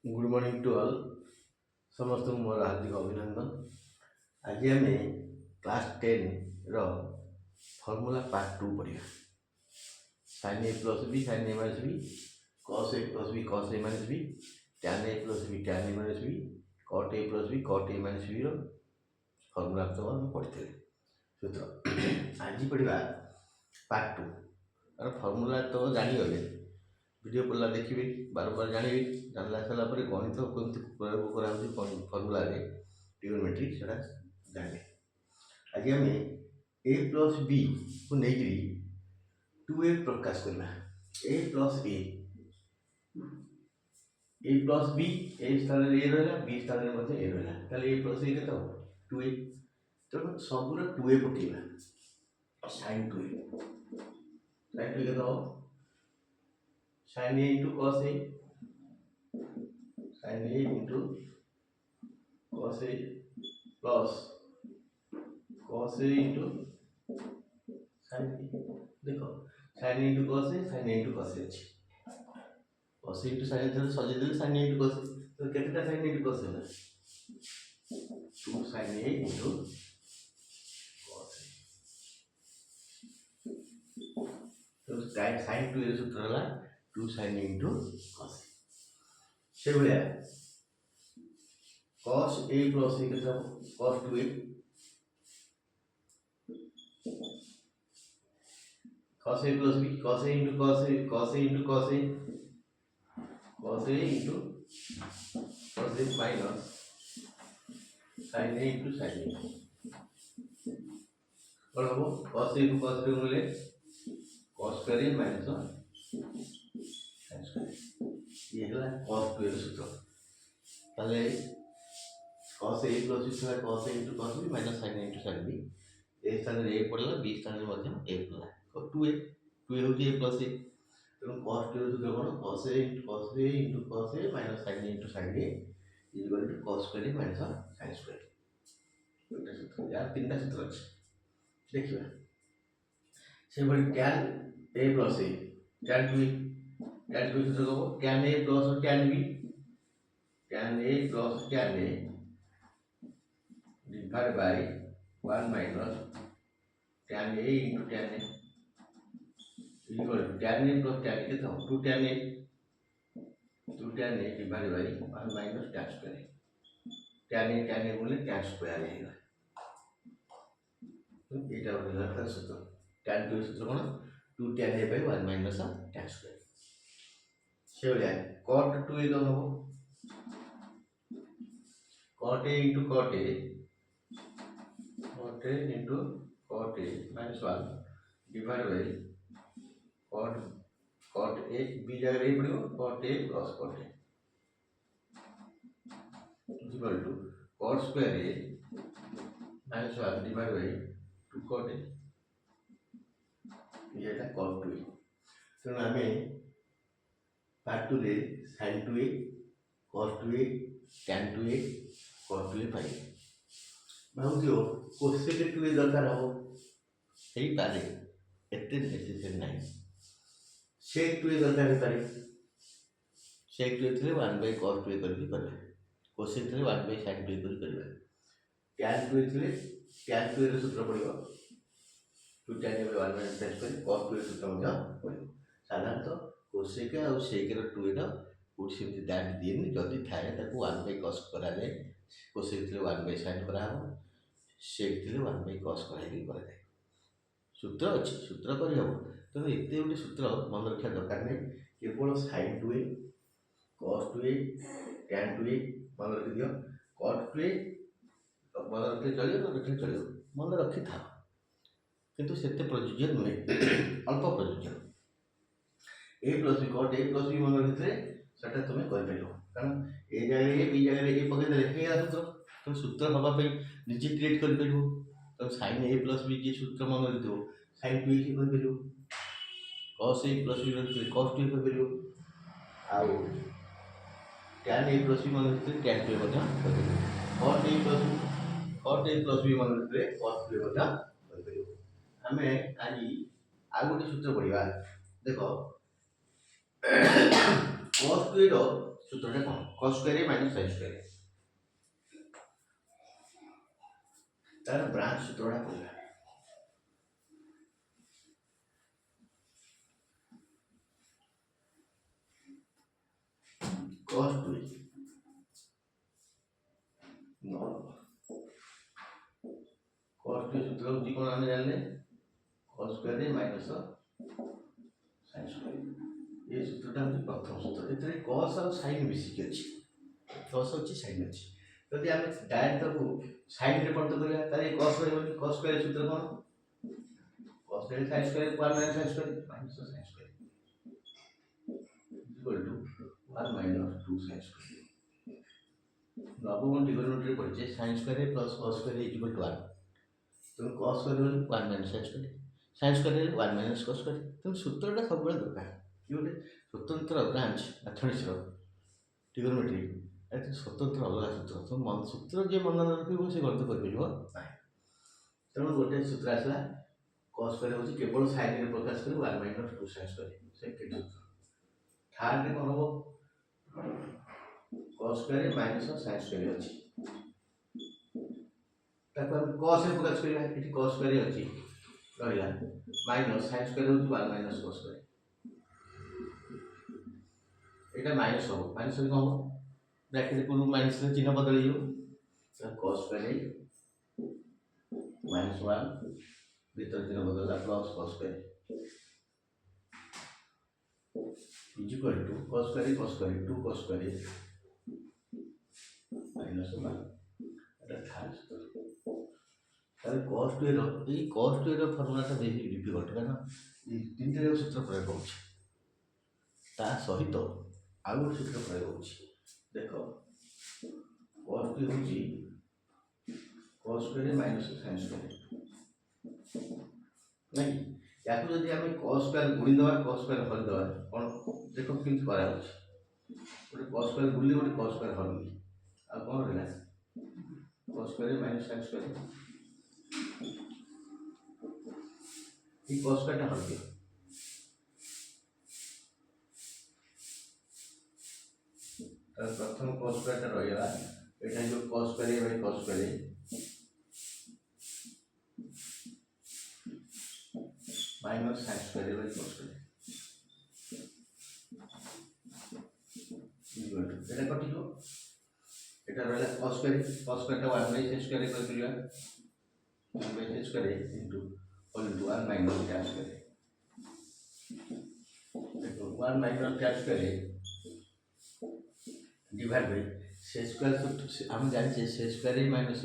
Good morning to all समस्त मोर हार्दिक अभिनंदन। आज आम क्लास 10 रो फॉर्मूला पार्ट 2 पढ़िया। Sin A plus B sin A minus B, cos A plus B cos A minus B, tan A plus B tan A minus B, cot A plus B cot A minus B रो formula तो हम पढ़ी सूत्र। आज पढ़ा part 2 और formula तो जानीगले, video पढ़ला देखिए बार बार जानिए, जानला सारा गणित कमी प्रयोग करा फर्मूला ट्रिगोनोमेट्री से जाने। आज आम ए प्लस बी को लेकर 2a प्रकाश करना। ए प्लस बी ए स्थान ए रहा, बी स्थान में ए रहा, ए प्लस ए के 2a तेणु सब 2a पकेगा। साइन 2a के sin a into cos a, sin a into cos a plus cos a into sin a। देखो sin a into cos a, sin a into cos a अच्छी, cos a into sin a तो सजे देले sin a into cos a, तो कितना sin a into cos a है 2 sin a into cos a। तो sin 2a सूत्र है 2 sin a into cos a। से भाया cos a plus a के cos 2a, cos a plus b cos a into cos a, cos a into cos a, cos a into cos a minus sin a into sin a। और हम cos a into cos a बोले cos square a minus sin square। ये है cos 2a का सूत्र। पहले cos a plus b है cos a into cos b minus sin a into sin b। ए स्थान रे a पड़ला, b स्थान रे मध्य a पड़ला, तो 2a हो जे a plus a। तो cos 2a सूत्र कोन cos a into cos a minus sin a into sin a is equal to cos square a minus sin square। तो सूत्र यार तीनटा सूत्र अछि देखिबा। से बड़ी tan a plus a tan 2a सूत्र को tan a plus tan b, tan a plus tan a divided by 1 minus tan a into tan a is equal to tan a plus tan a कितना 2 tan a divided by 1 minus tan square a। tan a बोले tan square रहेगा। तो एटा होगा का सूत्र tan 2 सूत्र कोन 2 tan a by 1 minus tan square। से हो जाए cot 2a का हो cot a into cot a into cot a minus 1 divided by cot a b जगह रही पड़ेगा cot a plus cot a is equal to cot square a minus 1 divided by 2 cot a। ये है cot 2a। तो हमें part 2 रे sin 2a cos 2a tan 2a cos 2a पाई भावदियो cosec 2a दरकार हो सही पारे एते नेसेसरी नहीं। sec 2a दरकार है पारे sec 2a थे 1 by cos 2a करके करबे, cosec थे 1 by sin 2a करबे, tan 2a थे tan 2a रे सूत्र पड़िबो 2 tan a by 1 minus tan square cos 2a सूत्र मजा पड़िबो। साधारणतः cosec और sec रो 2a रो कोड सेमति दैट दिएनी जदी थाए ताको 1 by cos करा जाए, cosec थे 1 by sin करा हो, sec थे 1 by cos करा जाए। सूत्र अछि सूत्र करि हो तो एते उठी सूत्र मन रखा दरकार नै, केवल sin 2a cos 2a tan 2a मन रखि दियो, cot 2a मन रखि चलियो मन रखि था किंतु सेते प्रयोज्य नुहे अल्प प्रयोज्य। a plus b cot a plus b मन रखिले सेटा तुमे कर परियो, कारण a जगह a b जगह a पके देले हे आ सूत्र तो सूत्र हवा पे निजे क्रिएट कर परियो। तो sin a plus b जे सूत्र मन रखियो sin 2a के कर परियो, cos a plus b रखिले cos 2a कर परियो, आउ tan a plus b मन रखिले tan 2a बता कर परियो, cot a plus b मन रखिले cos 2a बता कर परियो। हमें आज आ गोटे सूत्र पढ़िबा देखो cos 2a रो सूत्रटा कौन cos square minus sin square तार ब्रांच सूत्रटा पड़ला cos 2 नो cos 2 सूत्र होची कोन आमे जानले cos square minus sin square ये सूत्रटा होची प्रथम सूत्र एतरे cos और sin मिसिक अछि cos होची sin अछि यदि आमे डायरेक्ट ताकू sin रे पड़त करिया तारे cos रहबनी cos स्क्वायर सूत्र कोन cos square sin square 1 minus sin square minus sin square equal to 1 minus 2 sin square नवम ट्रिगोनोमेट्री पढ़े sin square plus cos square equal to 1 तो cos square 1 minus sin square sin square 1 minus cos square तो सूत्रटा सब बेले दरकार कि गोटे स्वतंत्र ब्रांच मैथमेटिक्स रो ट्रिगोनोमेट्री एत स्वतंत्र अलग सूत्र तो मन सूत्र जे मन रखिबो से गणित कर परिबो नाही तेणु गोटे सूत्र आसला cos स्क्वायर होची केवल sin रे प्रकाश करू 1 माइनस 2 sin स्क्वायर सेकंड सूत्र थर्ड रे कोन हो cos square minus sin square अछि ताको हम cos रे प्रकाश करिया एठी cos स्क्वायर अछि रहला माइनस sin स्क्वायर होची 1 माइनस cos स्क्वायर एटा माइनस हो माइनस हो कोन ब्रैकेट को माइनस रे चिन्ह बदल जो तो cos स्क्वायर माइनस 1 भीतर चिन्ह बदलला plus cos square is equal to cos square 2 cos square minus 1 एटा थाल तार cos 2 रो ई cos 2 रो फार्मूला ता बेसी डिफिकल्ट काना ई तीनटे सूत्र प्रयोग होछि ता सहित आउ सूत्र प्रयोग होछि देखो cos 2 होछि cos square minus sin square नहीं याकू जदि हमें cos स्क्वायर गुणी दवा cos स्क्वायर हल दवा कोन देखो किंत करा होछि गोटे cos स्क्वायर गुणी गोटे cos स्क्वायर हल आ कोन रहला cos square minus sin square ई cos स्क्वायर टा हल दियो तर प्रथम cos स्क्वायर टा रहला एटा जो cos square by cos square minus sin square by cos square equal to एटा कटि जो एटा रहला cos स्क्वायर टा 1 बाय sin स्क्वायर कर दिया 1 by sin square into whole to 1 minus tan square देखो 1 minus tan square divide by c square हम जानिए c square minus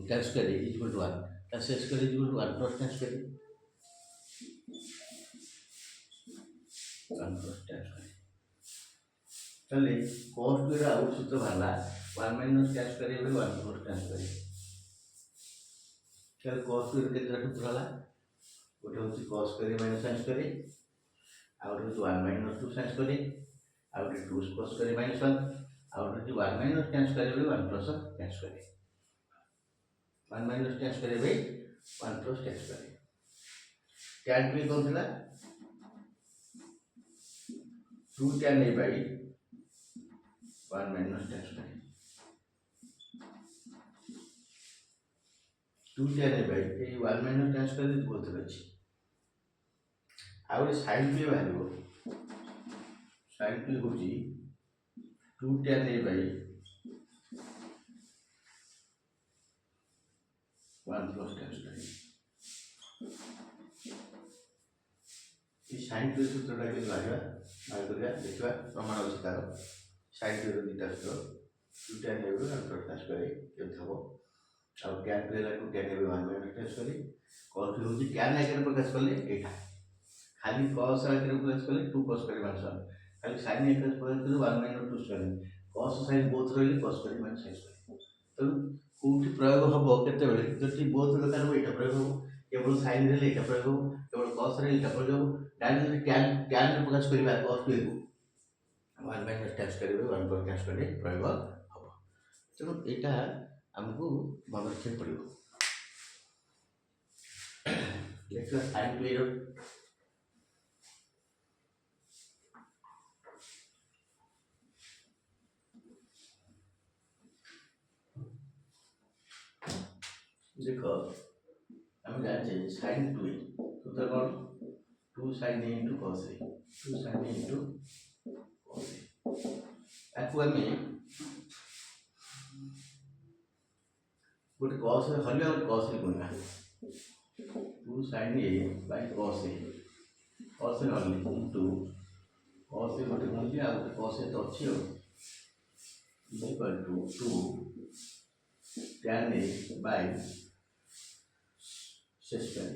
tan square equal to 1 tan c square equal to 1 plus tan square 1 plus tan square चले cos 2 रा आउट सूत्र भाला 1 minus tan square by 1 plus tan square चल cos 2 के केतरा सूत्र हला गोटे होची cos square minus sin square आउट होची 1 माइनस 2 sin स्क्वायर आउट 2 cos स्क्वायर माइनस 1 आउट होची 1 minus tan square by 1 plus tan square 1 minus tan square by 1 plus tan square tan भी कोन थला 2 tan a by 1 minus tan square 2 tan a by a 1 minus tan square is both अछि आउर sin भी बाहरिबो sin भी होची 2 tan a by 1 plus tan square ई sin भी सूत्रटा के लागला बाय करिया देखबा प्रमाण अछि तार sin भी रो दिटा सूत्र 2 tan a by 1 plus tan square केते हबो और tan भी ला 2 tan a by 1 minus tan square cos भी होची tan आकर प्रकाश करले एटा खाली cos आकर प्रकाश करले 2 cos स्क्वायर माइनस 1 खाली sin आकर प्रकाश करले 1 minus 2 square cos sin both रहले cos square minus sin square तो कोठी प्रयोग हबो केते बेले जति बोथ दरकार हो एटा प्रयोग हो केवल sin रे एटा प्रयोग हो केवल cos रे एटा प्रयोग हो डायरेक्ट tan रे प्रकाश करिबा cos भी हो 1 minus tan square by 1 plus tan square प्रयोग हबो तो एटा हमको मन रखे पड़िबो देखो sin क्लियर देख आम जाने साइन टू ए सूत्र कौन two sine A into cos A two sine A into cos A आपको आम गोटे कस हल कस गुणा two sine A by cos A cos हल इंटू कस ए गोटे गुणी आ कस ए तो अच्छी equal to two tan a by sec square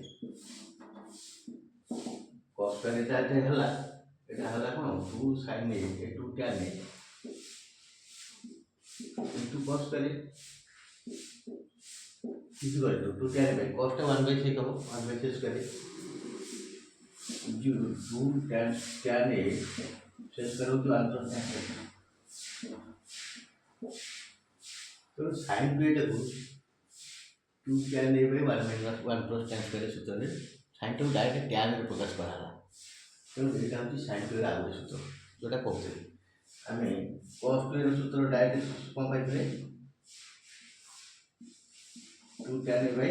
cos square এটা হলা কোন 2 sin a into tan a into cos square equal to 2 tan a by cos টা 1 by sec হবে 1 by sec square जो 2 tan a sec square हो तो 1 plus tan a तो sin 2 टा को 2 tan a by 1 minus 1 plus tan square सूत्र रे sin 2 डायरेक्ट tan रे प्रकाश कराला तो एटा हम sin 2 रे आगे सूत्र जोटा कहते आमे cos 2 रे सूत्र डायरेक्ट कोन पाइले 2 tan a by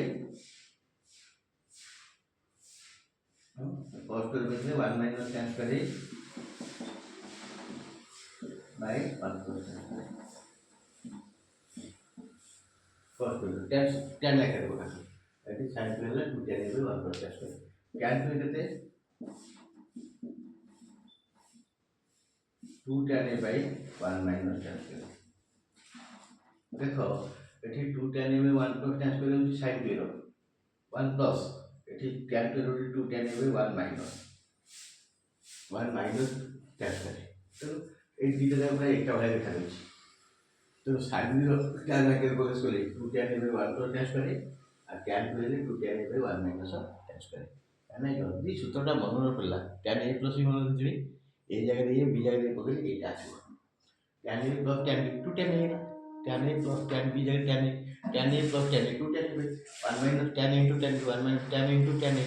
cos 2 रे 1 minus tan square by 1 plus tan square cos 2 tan लेकर बोला that is sin 2 है 2 tan a by 1 plus tan square tan 2 कहते 2 tan a by 1 minus tan square देखो एठी 2 tan a by 1 plus tan square होची sin 2 रो 1 plus एठी tan 2 row 2 tan a by 1 minus tan square तो ए दुईटा जाक पूरा एकटा भाई देखा जाଉଛି तो sin रो tan लेकर बोले सोले 2 tan a by 1 plus tan square uh tan 2 रे 2 tan a by 1 minus tan square एना जल्दी सूत्रटा मन न पड़ला tan a plus b मन रखिबे ए जगह रे b जगह रे पकड़े एटा आछो tan a plus tan b 2 tan a tan a plus tan b जगह tan a plus tan a 2 tan b 1 minus tan a into tan b 1 minus tan a into tan a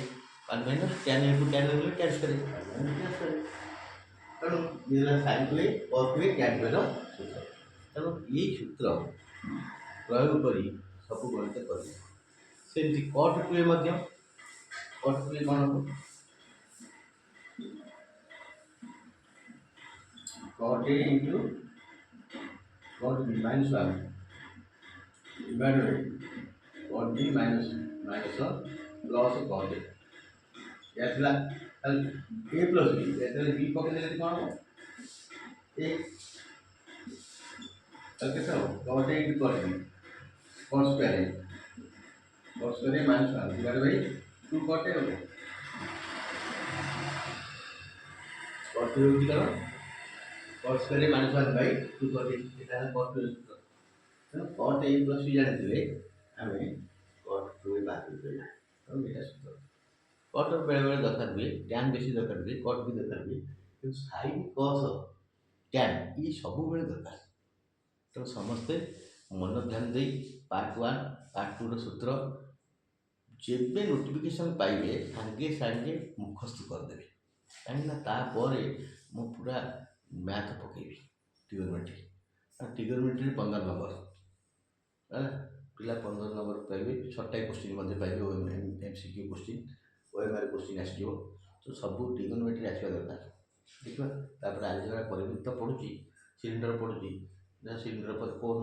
1 minus tan a into tan a ले tan square तो ये sin 2 cos 2 tan 2 रो सूत्र तो ये सूत्र प्रयोग करी सब गणित करी सेमती cot 2 मध्य cot 2 कोन हो cot a into cot b minus 1 divided by cot b minus 1 plus cot a यातला a plus b यातला b पकड़ ले कोन हो a तब कैसा हो cot a into cot b cos square a minus 1 divided by 2 cot a हो गया cot 2 की तरह cos square a minus 1 by 2 cot a এটা cot 2 तो cot a plus b জানি দিলে আমি cot 2 বাদ দিলাম তো এটা সূত্র cot বেলে বেলে দরকার हुए tan বেশি দরকার हुए cot भी দরকার हुए কিন্তু sin cos tan ये सब बेले दरकार तो समस्ते मन ध्यान दे पार्ट 1 पार्ट 2 रो सूत्र जेबे नोटिफिकेशन पाइबे सांगे सांगे मुखस्त कर देबे काहेना ता परे मो पूरा मैथ पकेबी ट्रिगोनोमेट्री और ट्रिगोनोमेट्री 15 नंबर पिला 15 नंबर पाइबे 6टा क्वेश्चन मध्ये पाइबे एमसीक्यू क्वेश्चन ओएमआर क्वेश्चन आसीबो तो सब ट्रिगोनोमेट्री आसीबा दरकार देखबा तापर अलजेब्रा परिमित तो पढुची सिलिंडर पढुची ना सिलिंडर पर कोन